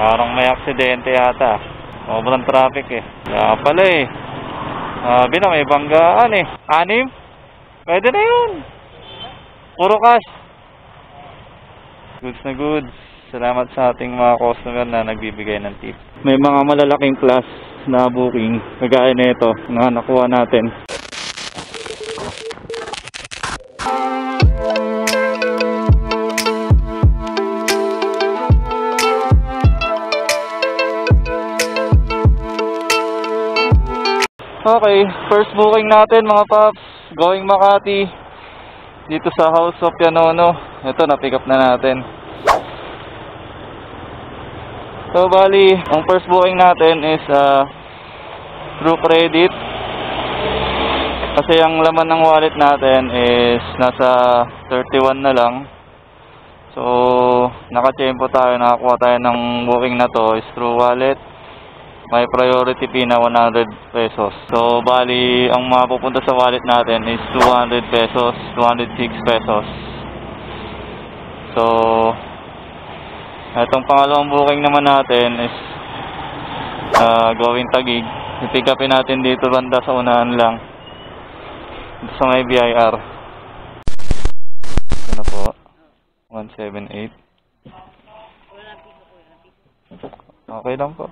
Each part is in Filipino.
Parang may aksidente yata. Sobrang traffic eh. Kaya pala eh. Sabi na may banggaan eh. 6? Pwede na yun. Puro cash. Goods na goods. Salamat sa ating mga customer na nagbibigay ng tip. May mga malalaking plus na booking. Kagaya na ito na nakuha natin. Okay, first booking natin mga paps, going Makati dito sa House of Yanono. Ito, na-pick up na natin. So bali, ang first booking natin is through credit. Kasi ang laman ng wallet natin is nasa 31 na lang. So naka-tempo tayo, nakakuha tayo ng booking na to is through wallet. May priority fee na 100 pesos. So, bali, ang mapupunta sa wallet natin is 200 pesos, 206 pesos. So, itong pangalawang booking naman natin is going Taguig. I-pick upin natin dito banda sa unahan lang. Dito sa may BIR. Ito na po. 178. Okay lang po.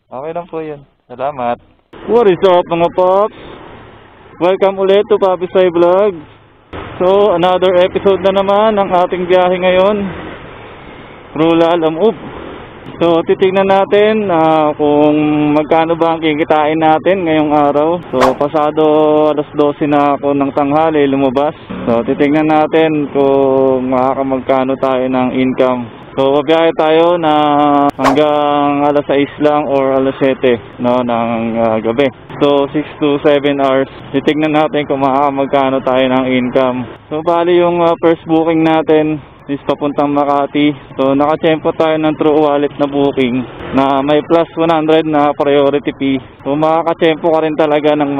Okay lang po yun. Salamat. What is up mga pops? Welcome ulit to Papisay Vlog. So, another episode na naman ng ating biyahe ngayon. Rula Alamub. So, titignan natin kung magkano ba ang kikitain natin ngayong araw. So, pasado alas 12 na ako ng tanghali lumabas. So, titignan natin kung makakamagkano tayo ng income. So, babiyahe tayo na hanggang alas 6 lang or alas 7 no, ng gabi. So, 6 to 7 hours. Titignan natin kung magkano tayo ng income. So, bali yung first booking natin is papuntang Makati. So, nakachempo tayo ng True Wallet na booking na may plus 100 na priority fee. So, makakachempo ka rin talaga ng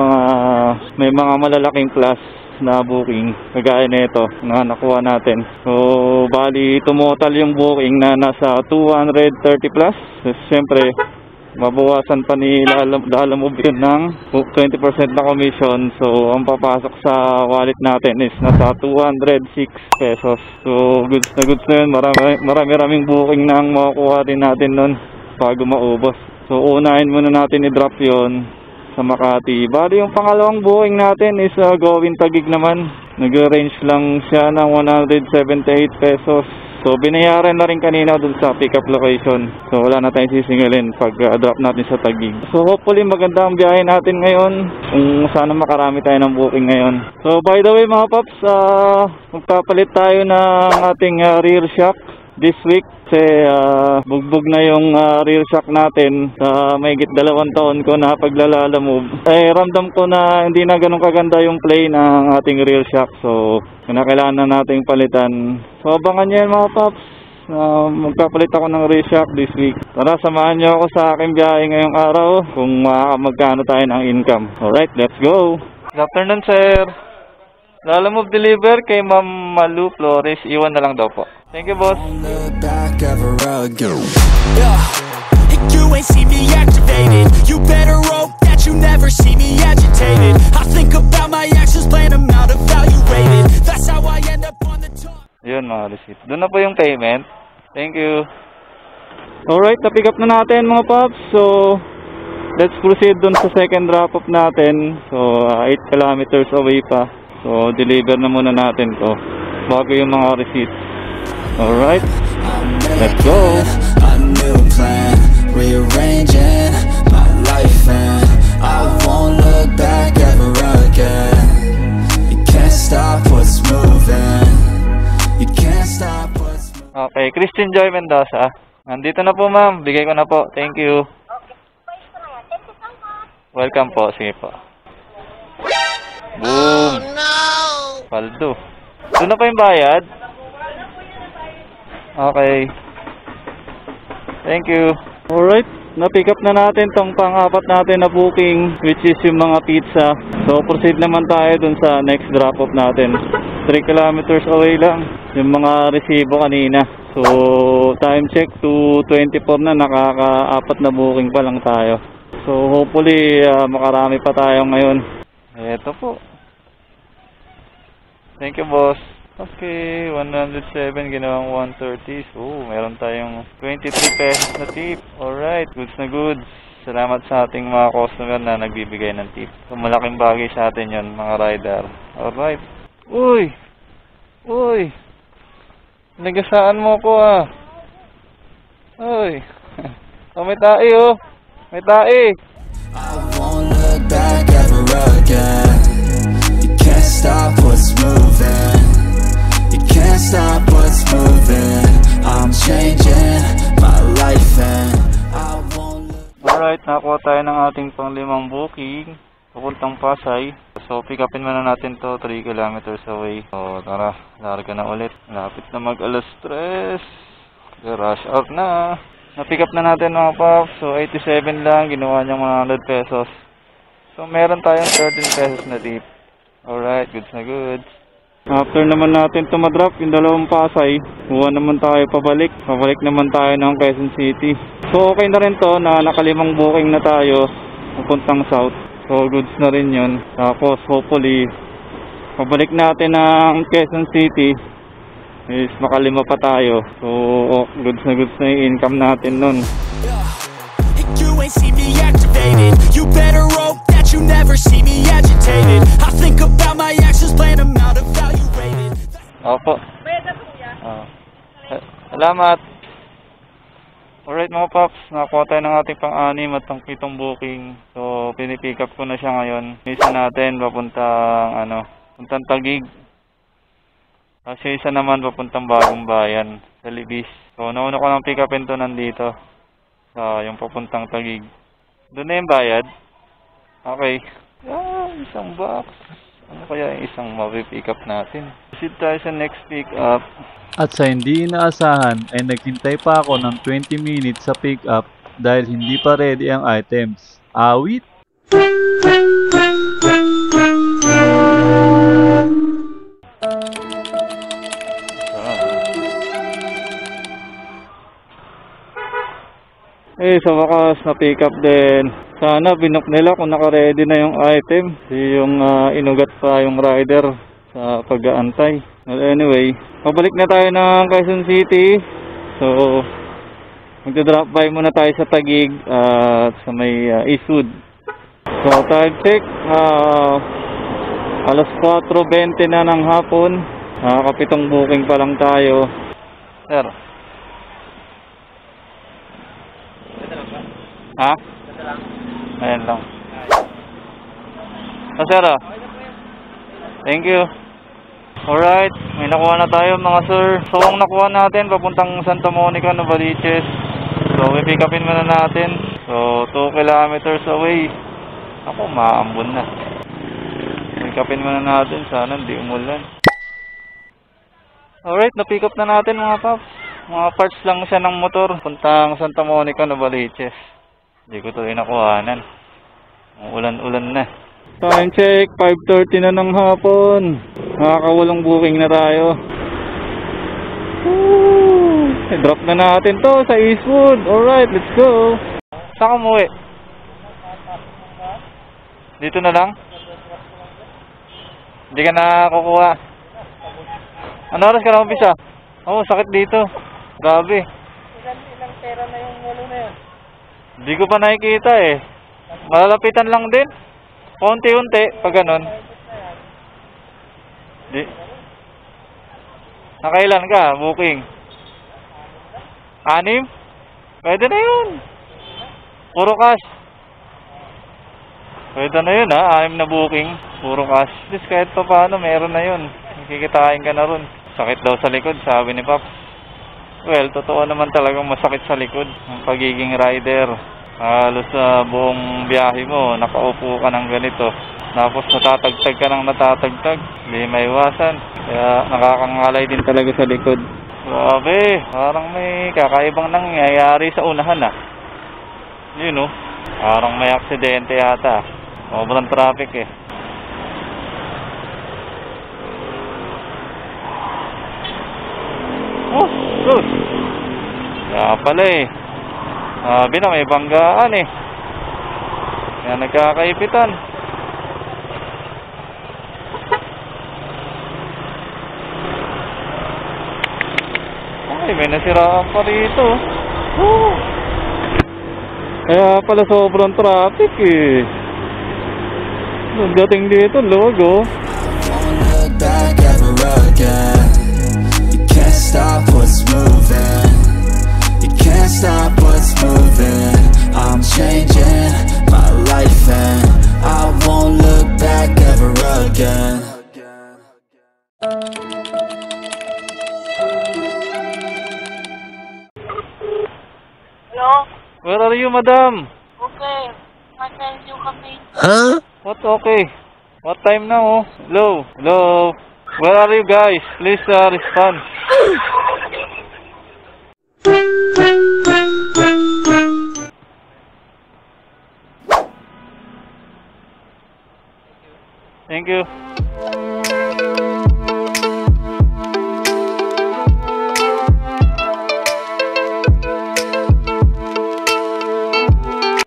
may mga malalaking plus na booking kagaya nito na nakuha natin. So bali tumotal yung booking na nasa 230 plus. So, siyempre mabawasan pa ni Lalamove yun ng 20% na commission. So ang papasok sa wallet natin is nasa 206 pesos. So goods na yun. Marami booking na ang makukuha din natin nun bago maubos. So unahin muna natin i-drop yun sa Makati. Bali yung pangalawang booking natin is going Taguig naman. Nag-range lang siya ng 178 pesos. So binayaran na rin kanina dun sa pick up location. So wala na tayong sisingilin pag drop natin sa Taguig. So hopefully maganda ang biyahe natin ngayon. Kung sana makarami tayo ng booking ngayon. So by the way mga paps, magpapalit tayo ng ating rear shock this week. Kasi bugbog na yung rear shock natin sa mahigit 2 taon ko na paglalamove. Ramdam ko na hindi na ganun kaganda yung play ng ating rear shock. So kailangan na nating palitan. So abangan nyo yan mga paps. Magpapalit ako ng rear shock this week. Tara, samahan nyo ako sa aking biyahe ngayong araw kung magkano tayo ng income. Alright, let's go! Good afternoon sir. Lalamove deliver kay Ma'am Malu Flores. Iwan na lang daw po. Thank you, boss. You ain't see me activated. You better hope that you never see me agitated. I think about my actions, plan them out, evaluated. That's how I end up on the top. Yun mga receipt. Doon na po yung payment. Thank you. Alright, na-pick up na natin mga pops. So, let's proceed dun sa second drop-off natin. So, 8 kilometers away pa. So, deliver na muna natin to bago yung mga receipts. Alright, let's go. A new plan, rearranging my life and I won't look back ever again. You can't stop what's moving. You can't stop what's moving. Okay, Christian Joy Mendoza. Nandito na po ma'am, bigay ko na po. Thank you. Welcome po, sige po. Boom. Oh no! Paldo. Doon na pa yung bayad? Okay. Thank you. Alright, na-pick up na natin tong pang-apat natin na booking, which is yung mga pizza. So proceed naman tayo dun sa next drop-off natin. 3 kilometers away lang yung mga resibo kanina. So, time check to 24 na, nakaka-4 na booking pa lang tayo. So, hopefully, makarami pa tayo ngayon. Eto po. Thank you, boss. Okay, 107, ginawang 130. So, meron tayong 23 pesos na tip. Alright, goods na goods. Salamat sa ating mga customer na nagbibigay ng tip. So, malaking bagay sa atin yon, mga rider. Alright. Uy! Uy! Nagasaan mo ko ah. Uy! Oh, may tae oh. May tae. I won't look back ever again. You can't stop what's moving. You can't stop what's moving. I'm changing my life and I won't look. Alright, nakakuha tayo ng ating pang-5 booking papuntang Pasay. So, pick upin muna natin to 3 kilometers away. So, tara, larga na ulit. Lapit na mag-alas 3. Rush out na. Na-pick up na natin mga paps. So, 87 lang. Ginawa niyang 100 pesos. So, meron tayong 13 pesos na tip. Alright, goods na goods. After naman natin tumadrop yung 2 Pasay, huwa naman tayo pabalik. Pabalik naman tayo ng Quezon City. So, okay na rin to na naka-5 booking na tayo pupuntang south. So, goods na rin yun. Tapos, hopefully, pabalik natin ng Quezon City is maka-5 pa tayo. So, goods na yung income natin nun. You ain't see me activated. You better hope that you never see me agitated. I think about my actions, plan them out, evaluated. Opo. Salamat. Alright mga paps, nakakuha tayo ng ating pang-6 at pang-7 booking. So, pinipick up ko na siya ngayon. Isa natin papuntang puntang Taguig. Kasi isa naman papuntang Bagong Bayan sa Libis. So, nauna ko ng pick upin to nandito. So, yung papuntang Taguig. Doon na yung bayad. Okay. Isang box. Ano kaya yung isang mapipick up natin? Proceed tayo sa next pick up. At sa hindi inaasahan ay naghintay pa ako ng 20 minutes sa pick up dahil hindi pa ready ang items. Awit! Sa wakas na pick up din. Sana binook nila kung naka-ready na yung item. Yung inugat pa yung rider sa pag-aantay. Well, anyway, pabalik na tayo ng Quezon City. So, magda-drop by muna tayo sa Taguig at sa may Eastwood. So, time check. Alas 4:20 na ng hapon. Nakaka-7 booking pa lang tayo. Sir. Ha? Ayan lang. Sir. Thank you. Alright, may nakuha na tayo mga sir. So, ang nakuha natin, papuntang Santa Monica, Novaliches. So, pick upin muna natin. So, 2 kilometers away. Ako, maambon na. Pick upin muna natin, sana hindi umulan. Alright, na-pick up na natin mga paps. Mga parts lang siya ng motor. Puntang Santa Monica, Novaliches. Hindi ko tuloy nakuhanan. Ulan-ulan na. Time check, 5:30 na ng hapon. Nakaka-8 booking na tayo. Drop na natin to sa Eastwood. Alright, let's go. Saan ka umuwi? Dito na lang? Hindi ka na kukuha. Ano oras ka na umpisa? Sakit dito. Grabe. Ilang pera na yung walo na yun? Hindi ko pa nakikita eh. Malalapitan lang din. Unti-unti, pag ganun. Di. Nakailan ka, booking? 6? Pwede na yun. Puro cash. Pwede na yun 6 na booking. Puro cash. Just kahit pa paano, meron na yun. Kikitain ka na ron. Sakit daw sa likod, sabi ni Pop. Well, totoo naman talagang masakit sa likod ang pagiging rider. Halos sa buong biyahe mo, nakaupo ka ng ganito. Tapos natatagtag ka ng natatagtag. Hindi maiwasan. Kaya nakakangalay din talaga sa likod. Grabe, parang may kakaibang nangyayari sa unahan Yun parang may aksidente yata. Sobrang traffic eh. Good. pala eh. Sabi na may banggaan eh. Kaya nagkakaipitan. Ay, may nasiraan pa rito. Kaya pala sobrang traffic eh. Pagdating dito, logo. Won't look back ever again. You can't stop what's moving. You can't stop what's moving. I'm changing my life and I won't look back ever again. Hello? Where are you, madam? Okay. Mag-send you kami. What okay? What time now? Oh? Hello? Hello? Where are you guys? Please respond. Thank you.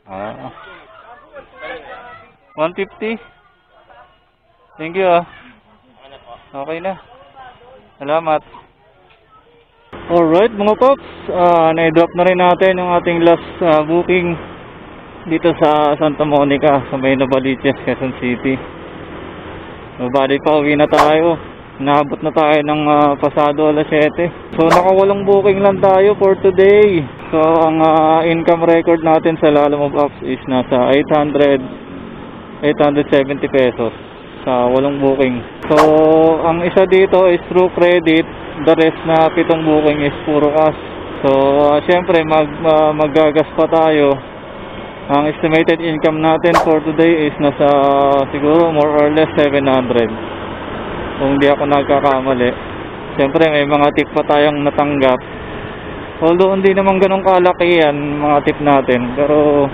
Ah. 150. Thank you ah. Okay na. Salamat. Alright mga pops, na-drop na rin natin yung ating last booking dito sa Santa Monica sa may Novaliches, Quezon City. So bali pa uwi na tayo. Naabot na tayo ng pasado alas 7. So nakawalong booking lang tayo for today. So ang income record natin sa Lalamove Apps is nasa 870 pesos sa walong booking. So ang isa dito is through credit, the rest na 7 booking is puro cash. So syempre maggagas pa tayo. Ang estimated income natin for today is nasa siguro more or less 700 kung hindi ako nagkakamali. Syempre may mga tip pa tayong natanggap, although hindi naman ganun kalaki yan mga tip natin, pero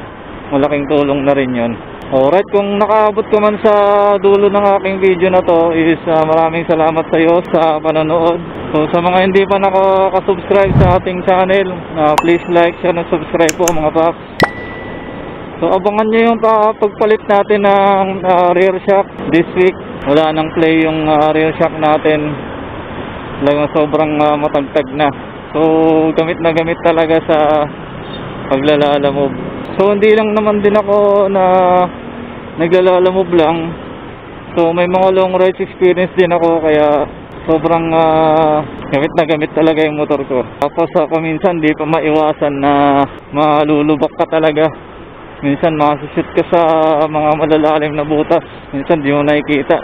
malaking tulong na rin yun. Alright, kung nakaabot ka man sa dulo ng aking video na to is maraming salamat sa iyo sa panonood. So sa mga hindi pa nakasubscribe sa ating channel, please like, share, and subscribe po mga paps. So abangan nyo yung pagpalit natin ng rear shock this week. Wala nang play yung rear shock natin. Talagang sobrang matagtag na. So gamit na gamit talaga sa paglalalamove. So hindi lang naman din ako na naglalalamove lang. So may mga long rides experience din ako, kaya sobrang gamit na gamit talaga yung motor ko. Tapos paminsan di pa maiwasan na malulubak ka talaga. Minsan makasishoot ka sa mga malalalim na butas. Minsan di mo nakikita.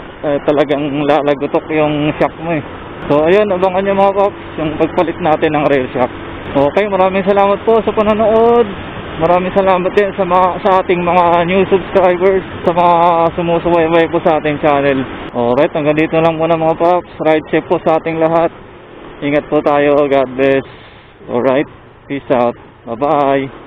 Talagang lalagutok yung shock mo eh. So ayun, abangan nyo mga paps yung pagpalit natin ng rear shock. Okay, maraming salamat po sa panonood. Maraming salamat din sa ating mga new subscribers, sa mga sumusubaybay po sa ating channel. Alright, hanggang dito lang muna mga paps. Ride safe po sa ating lahat. Ingat po tayo. God bless. Alright, peace out. Bye bye.